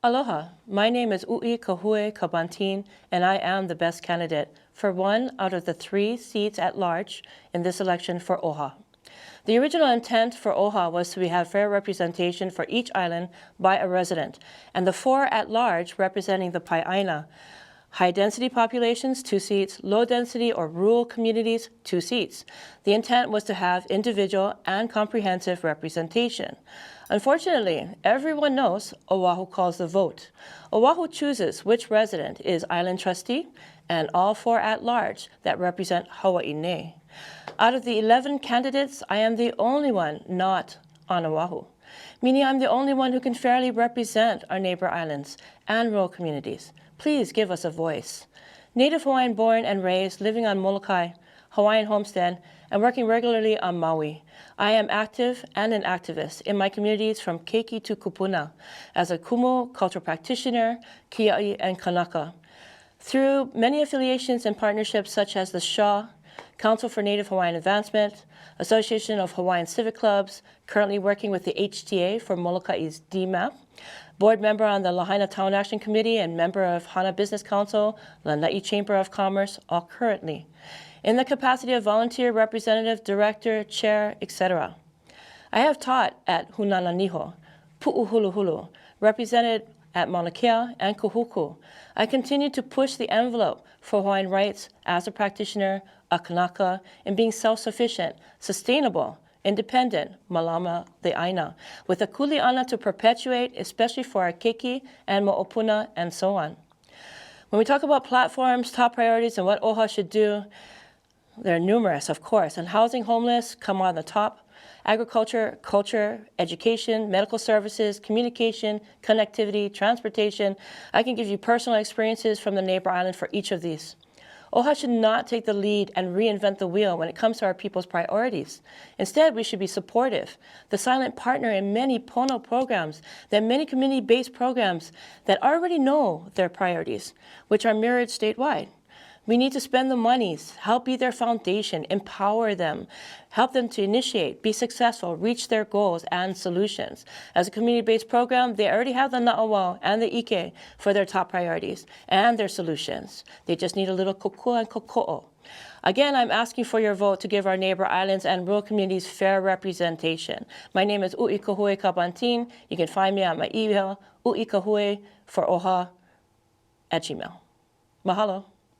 Aloha, my name is Kahue Cabanting, and I am the best candidate for one out of the 3 seats at large in this election for OHA. The original intent for OHA was to have fair representation for each island by a resident, and the 4 at large representing the Pai'aina. High-density populations, 2 seats. Low-density or rural communities, 2 seats. The intent was to have individual and comprehensive representation. Unfortunately, everyone knows Oahu calls the vote. Oahu chooses which resident is island trustee and all 4 at-large that represent Hawaii nei. Out of the 11 candidates, I am the only one not on Oahu, meaning I'm the only one who can fairly represent our neighbor islands and rural communities. Please give us a voice. Native Hawaiian born and raised, living on Molokai, Hawaiian homestead, and working regularly on Maui. I am active and an activist in my communities from Keiki to Kupuna as a kumu, cultural practitioner, kia'i, and kanaka. Through many affiliations and partnerships such as the SHA, Council for Native Hawaiian Advancement, Association of Hawaiian Civic Clubs, currently working with the HTA for Molokai's DMAP, board member on the Lahaina Town Action Committee and member of Hana Business Council, Lanai Chamber of Commerce, all currently, in the capacity of volunteer, representative, director, chair, etc. I have taught at Hunananiho, Pu'uhuluhulu, represented at Mauna Kea and Kahuku. I continue to push the envelope for Hawaiian rights as a practitioner, a kanaka, and being self-sufficient, sustainable, independent, malama the aina, with a kuleana to perpetuate, especially for our keiki and mo'opuna and so on. When we talk about platforms, top priorities, and what OHA should do, there are numerous, of course, and housing homeless come on the top. Agriculture, culture, education, medical services, communication, connectivity, transportation. I can give you personal experiences from the neighbor island for each of these. OHA should not take the lead and reinvent the wheel when it comes to our people's priorities. Instead, we should be supportive, the silent partner in many Pono programs, many community-based programs that already know their priorities, which are mirrored statewide. We need to spend the monies, help be their foundation, empower them, help them to initiate, be successful, reach their goals and solutions. As a community-based program, they already have the na'auao and the ike for their top priorities and their solutions. They just need a little kokua and koko'o. Again, I'm asking for your vote to give our neighbor islands and rural communities fair representation. My name is Kahue Cabanting. You can find me on my email, uikahue4oha@gmail.com. Mahalo.